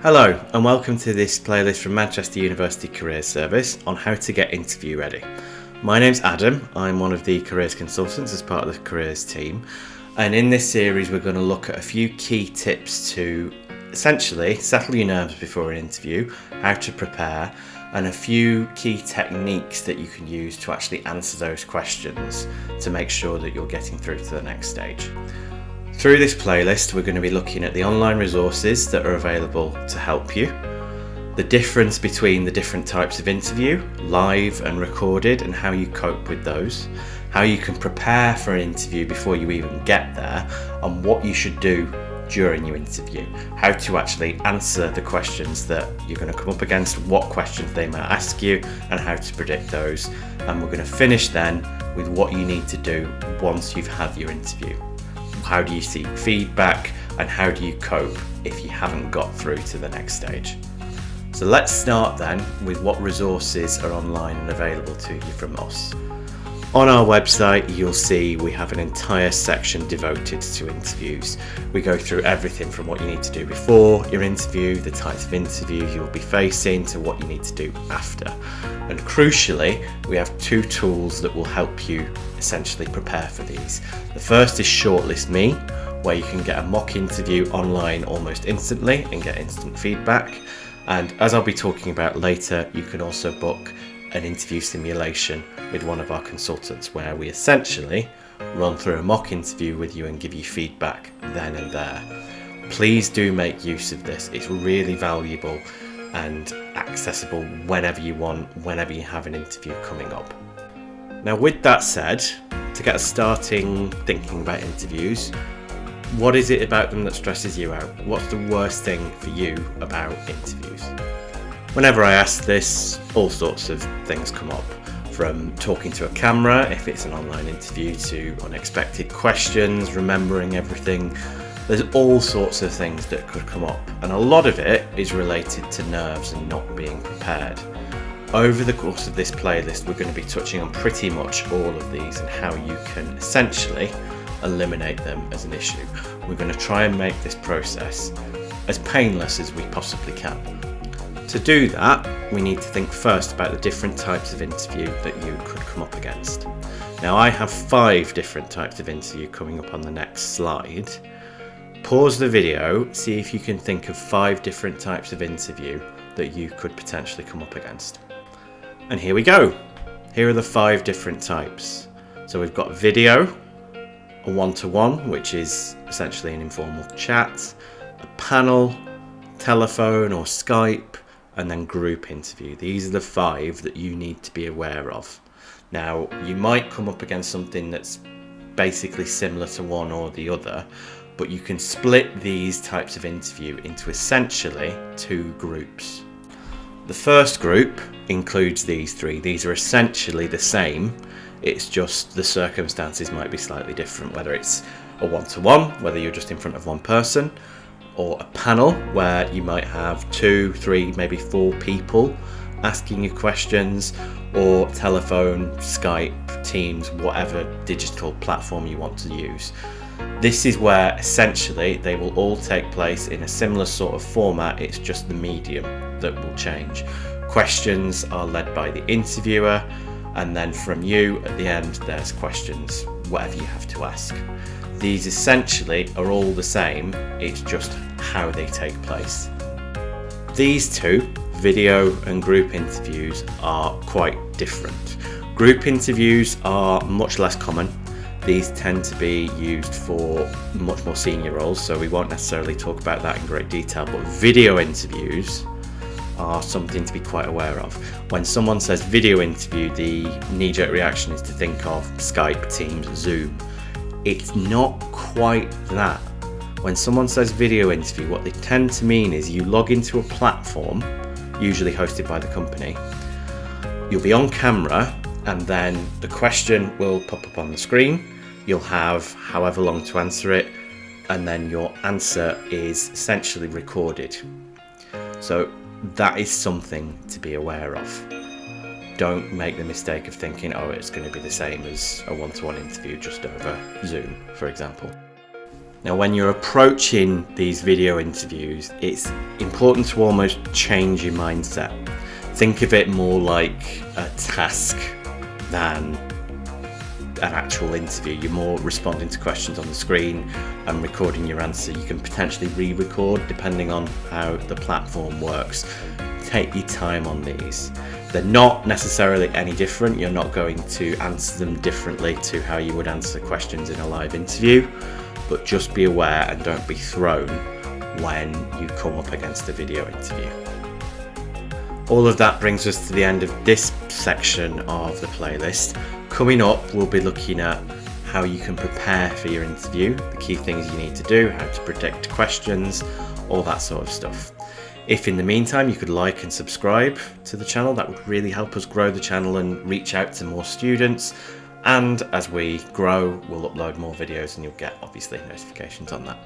Hello and welcome to this playlist from Manchester University Careers Service on how to get interview ready. My name's Adam, I'm one of the careers consultants as part of the careers team, and in this series we're going to look at a few key tips to essentially settle your nerves before an interview, how to prepare, and a few key techniques that you can use to actually answer those questions to make sure that you're getting through to the next stage. Through this playlist, we're going to be looking at the online resources that are available to help you, the difference between the different types of interview, live and recorded, and how you cope with those, how you can prepare for an interview before you even get there, and what you should do during your interview, how to actually answer the questions that you're going to come up against, what questions they might ask you, and how to predict those. And we're going to finish then with what you need to do once you've had your interview. How do you seek feedback and how do you cope if you haven't got through to the next stage? So let's start then with what resources are online and available to you from us. On our website you'll see we have an entire section devoted to interviews. We go through everything from what you need to do before your interview, the types of interviews you'll be facing, to what you need to do after. And crucially, we have two tools that will help you essentially prepare for these. The first is Shortlist Me, where you can get a mock interview online almost instantly and get instant feedback. And as I'll be talking about later, you can also book an interview simulation with one of our consultants where we essentially run through a mock interview with you and give you feedback then and there. Please do make use of this. It's really valuable and accessible whenever you want, whenever you have an interview coming up. Now with that said, to get us starting thinking about interviews, what is it about them that stresses you out? What's the worst thing for you about interviews? Whenever I ask this, all sorts of things come up, from talking to a camera if it's an online interview, to unexpected questions, remembering everything. There's all sorts of things that could come up, and a lot of it is related to nerves and not being prepared. Over the course of this playlist, we're going to be touching on pretty much all of these and how you can essentially eliminate them as an issue. We're going to try and make this process as painless as we possibly can. To do that, we need to think first about the different types of interview that you could come up against. Now, I have 5 different types of interview coming up on the next slide. Pause the video, see if you can think of 5 different types of interview that you could potentially come up against. And here we go. Here are the 5 different types. So we've got video, a one-to-one, which is essentially an informal chat, a panel, telephone or Skype, and then group interview. These are the 5 that you need to be aware of. Now, you might come up against something that's basically similar to one or the other, but you can split these types of interview into essentially 2 groups. The first group includes these 3. These are essentially the same, it's just the circumstances might be slightly different, whether it's a one-to-one, whether you're just in front of one person, or a panel where you might have 2, 3, maybe 4 people asking you questions, or telephone, Skype, Teams, whatever digital platform you want to use. This is where essentially they will all take place in a similar sort of format, it's just the medium that will change. Questions are led by the interviewer, and then from you at the end there's questions, whatever you have to ask. These essentially are all the same, it's just how they take place. These 2, video and group interviews, are quite different. Group interviews are much less common. These tend to be used for much more senior roles, so we won't necessarily talk about that in great detail, but video interviews are something to be quite aware of. When someone says video interview, the knee-jerk reaction is to think of Skype, Teams, Zoom. It's not quite that. When someone says video interview, what they tend to mean is you log into a platform, usually hosted by the company, you'll be on camera, and then the question will pop up on the screen, you'll have however long to answer it, and then your answer is essentially recorded. So that is something to be aware of. Don't make the mistake of thinking, oh, it's going to be the same as a one-to-one interview just over Zoom, for example. Now, when you're approaching these video interviews, it's important to almost change your mindset. Think of it more like a task than an actual interview. You're more responding to questions on the screen and recording your answer. You can potentially re-record depending on how the platform works. Take your time on these. They're not necessarily any different. You're not going to answer them differently to how you would answer questions in a live interview, but just be aware and don't be thrown when you come up against a video interview. All of that brings us to the end of this section of the playlist. Coming up, we'll be looking at how you can prepare for your interview, the key things you need to do, how to predict questions, all that sort of stuff. If in the meantime you could like and subscribe to the channel, that would really help us grow the channel and reach out to more students. And as we grow, we'll upload more videos and you'll get obviously notifications on that.